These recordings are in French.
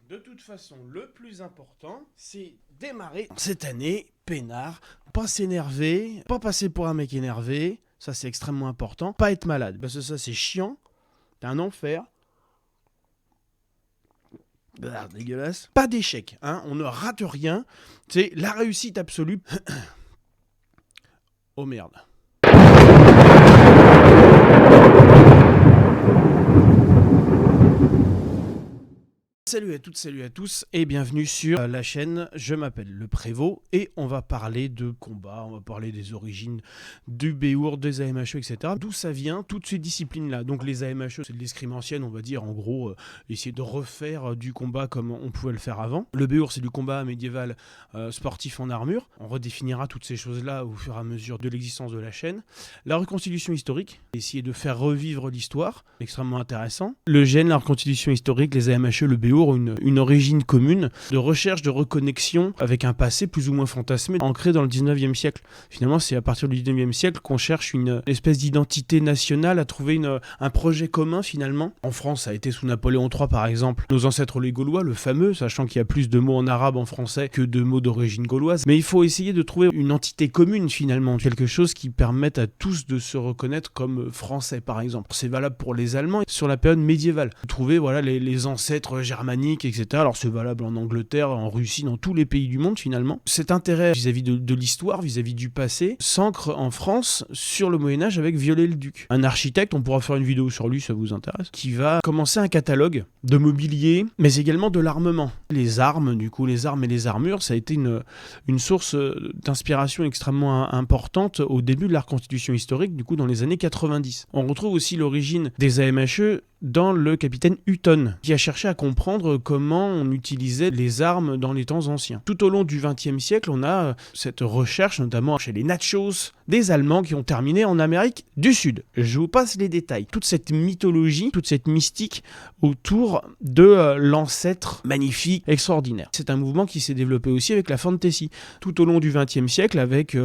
de toute façon, le plus important, c'est démarrer cette année peinard, pas s'énerver, pas passer pour un mec énervé, ça c'est extrêmement important, pas être malade, parce que ça c'est chiant, c'est un enfer. Dégueulasse. Pas d'échec, hein, on ne rate rien, c'est la réussite absolue. Oh merde. Salut à toutes, salut à tous et bienvenue sur la chaîne. Je m'appelle Le Prévost et on va parler de combat, on va parler des origines du Béour, des AMHE, etc. D'où ça vient, toutes ces disciplines-là. Donc les AMHE, c'est de l'escrime ancienne, on va dire, en gros, essayer de refaire du combat comme on pouvait le faire avant. Le Béour, c'est du combat médiéval sportif en armure. On redéfinira toutes ces choses-là au fur et à mesure de l'existence de la chaîne. La reconstitution historique, essayer de faire revivre l'histoire, extrêmement intéressant. Le GN, la reconstitution historique, les AMHE, le Béour, une origine commune de recherche, de reconnexion avec un passé plus ou moins fantasmé, ancré dans le 19e siècle. Finalement, c'est à partir du 19e siècle qu'on cherche une espèce d'identité nationale, à trouver un projet commun finalement. En France, ça a été sous Napoléon III par exemple. Nos ancêtres les Gaulois, le fameux, sachant qu'il y a plus de mots en arabe en français que de mots d'origine gauloise. Mais il faut essayer de trouver une entité commune finalement, quelque chose qui permette à tous de se reconnaître comme français par exemple. C'est valable pour les Allemands sur la période médiévale. Trouver voilà, les ancêtres germaniques, etc. Alors c'est valable en Angleterre, en Russie, dans tous les pays du monde finalement. Cet intérêt vis-à-vis de l'histoire, vis-à-vis du passé, s'ancre en France sur le Moyen-Âge avec Viollet-le-Duc. Un architecte, on pourra faire une vidéo sur lui, ça vous intéresse, qui va commencer un catalogue de mobilier, mais également de l'armement. Les armes, du coup, les armes et les armures, ça a été une source d'inspiration extrêmement importante au début de la reconstitution historique, du coup dans les années 90. On retrouve aussi l'origine des AMHE dans le capitaine Hutton, qui a cherché à comprendre comment on utilisait les armes dans les temps anciens. Tout au long du XXe siècle, on a cette recherche, notamment chez les Nachos, des Allemands qui ont terminé en Amérique du Sud. Je vous passe les détails. Toute cette mythologie, toute cette mystique autour de l'ancêtre magnifique, extraordinaire. C'est un mouvement qui s'est développé aussi avec la fantasy. Tout au long du XXe siècle, avec,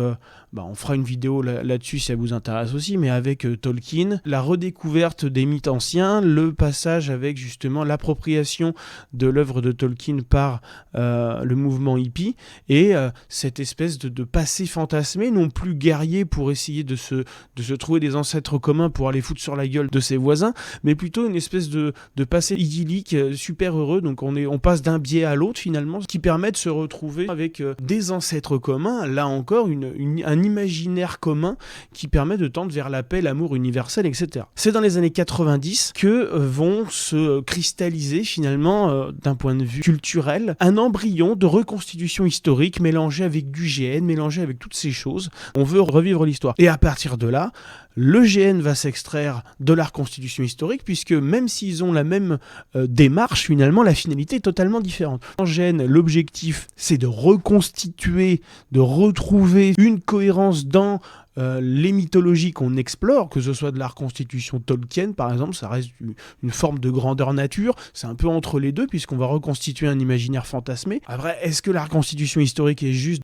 on fera une vidéo là-dessus si ça vous intéresse aussi, mais avec Tolkien, la redécouverte des mythes anciens, le passage avec justement l'appropriation de l'œuvre de Tolkien par le mouvement hippie et cette espèce de passé fantasmé, non plus guerrier pour essayer de se trouver des ancêtres communs pour aller foutre sur la gueule de ses voisins, mais plutôt une espèce de passé idyllique, super heureux. Donc on passe d'un biais à l'autre finalement, ce qui permet de se retrouver avec des ancêtres communs, là encore un imaginaire commun qui permet de tendre vers la paix, l'amour universel, etc. C'est dans les années 90 que vont se cristalliser finalement, d'un point de vue culturel, un embryon de reconstitution historique mélangé avec du GN, mélangé avec toutes ces choses. On veut revivre l'histoire. Et à partir de là, le GN va s'extraire de la reconstitution historique, puisque même s'ils ont la même démarche, finalement, la finalité est totalement différente. En GN, l'objectif, c'est de reconstituer, de retrouver une cohérence dans les mythologies qu'on explore, que ce soit de la reconstitution Tolkien par exemple, ça reste une forme de grandeur nature, c'est un peu entre les deux puisqu'on va reconstituer un imaginaire fantasmé. Après, est-ce que la reconstitution historique est juste...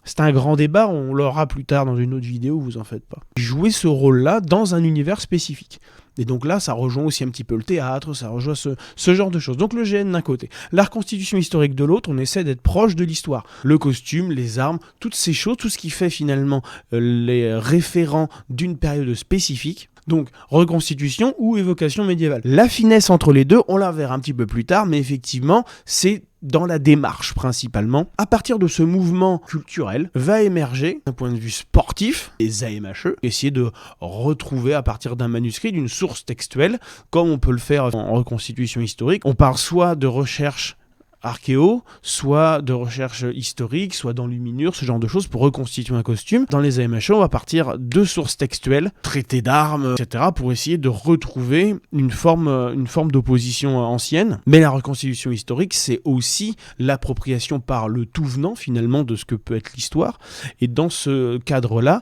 C'est un grand débat, on l'aura plus tard dans une autre vidéo, vous en faites pas. Jouer ce rôle-là dans un univers spécifique. Et donc là, ça rejoint aussi un petit peu le théâtre, ça rejoint ce genre de choses. Donc le GN d'un côté. La reconstitution historique de l'autre, on essaie d'être proche de l'histoire. Le costume, les armes, toutes ces choses, tout ce qui fait finalement les référents d'une période spécifique. Donc, reconstitution ou évocation médiévale. La finesse entre les deux, on la verra un petit peu plus tard, mais effectivement, c'est dans la démarche principalement. À partir de ce mouvement culturel, va émerger, d'un point de vue sportif, les AMHE, essayer de retrouver à partir d'un manuscrit, d'une source textuelle, comme on peut le faire en reconstitution historique. On parle soit de recherche archéo, soit de recherche historique, soit d'enluminure, ce genre de choses pour reconstituer un costume. Dans les AMHE, on va partir de sources textuelles, traités d'armes, etc., pour essayer de retrouver une forme d'opposition ancienne. Mais la reconstitution historique, c'est aussi l'appropriation par le tout venant, finalement, de ce que peut être l'histoire. Et dans ce cadre-là,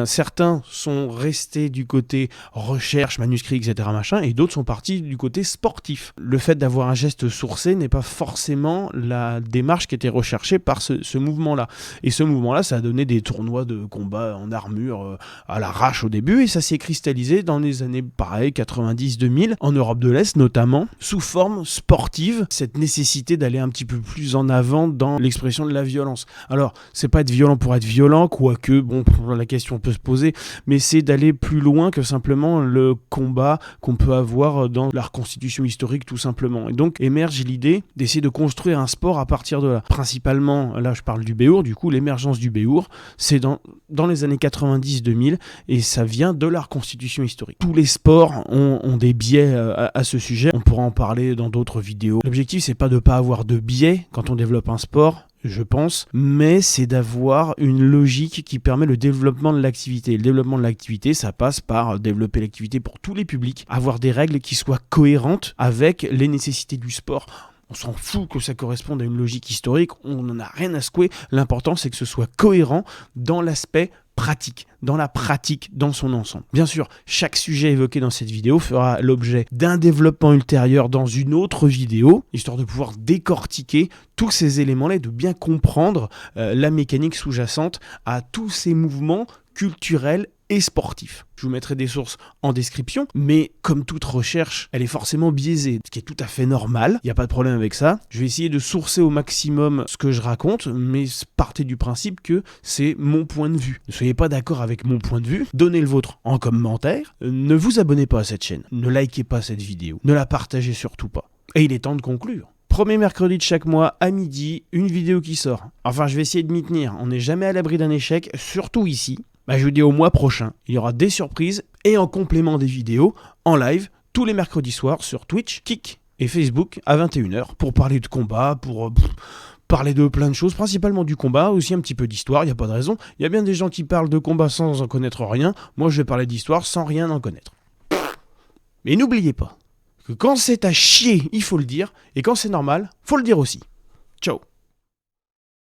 certains sont restés du côté recherche, manuscrit, etc., et d'autres sont partis du côté sportif. Le fait d'avoir un geste sourcé n'est pas forcément forcément la démarche qui était recherchée par ce mouvement-là. Et ce mouvement-là, ça a donné des tournois de combat en armure à l'arrache au début, et ça s'est cristallisé dans les années, pareil, 90-2000, en Europe de l'Est notamment, sous forme sportive, cette nécessité d'aller un petit peu plus en avant dans l'expression de la violence. Alors, c'est pas être violent pour être violent, quoique, bon, la question peut se poser, mais c'est d'aller plus loin que simplement le combat qu'on peut avoir dans la reconstitution historique, tout simplement. Et donc, émerge l'idée d'essayer de construire un sport à partir de là. Principalement, là, je parle du béour, du coup, l'émergence du béour, c'est dans les années 90-2000, et ça vient de la reconstitution historique. Tous les sports ont des biais à ce sujet, on pourra en parler dans d'autres vidéos. L'objectif, c'est pas de pas avoir de biais quand on développe un sport, je pense, mais c'est d'avoir une logique qui permet le développement de l'activité. Le développement de l'activité, ça passe par développer l'activité pour tous les publics, avoir des règles qui soient cohérentes avec les nécessités du sport. On s'en fout que ça corresponde à une logique historique, on n'en a rien à secouer. L'important, c'est que ce soit cohérent dans l'aspect pratique, dans la pratique dans son ensemble. Bien sûr, chaque sujet évoqué dans cette vidéo fera l'objet d'un développement ultérieur dans une autre vidéo, histoire de pouvoir décortiquer tous ces éléments-là et de bien comprendre la mécanique sous-jacente à tous ces mouvements culturels et sportifs. Je vous mettrai des sources en description, mais comme toute recherche, elle est forcément biaisée, ce qui est tout à fait normal, il n'y a pas de problème avec ça. Je vais essayer de sourcer au maximum ce que je raconte, mais partez du principe que c'est mon point de vue. Ne soyez pas d'accord avec mon point de vue, donnez le vôtre en commentaire, ne vous abonnez pas à cette chaîne, ne likez pas cette vidéo, ne la partagez surtout pas. Et il est temps de conclure. Premier mercredi de chaque mois, à midi, une vidéo qui sort. Enfin, je vais essayer de m'y tenir, on n'est jamais à l'abri d'un échec, surtout ici. Je vous dis au mois prochain, il y aura des surprises et en complément des vidéos en live tous les mercredis soirs sur Twitch, Kick et Facebook à 21h pour parler de combat, pour parler de plein de choses, principalement du combat, aussi un petit peu d'histoire, il n'y a pas de raison. Il y a bien des gens qui parlent de combat sans en connaître rien, moi je vais parler d'histoire sans rien en connaître. Mais n'oubliez pas que quand c'est à chier, il faut le dire, et quand c'est normal, faut le dire aussi. Ciao.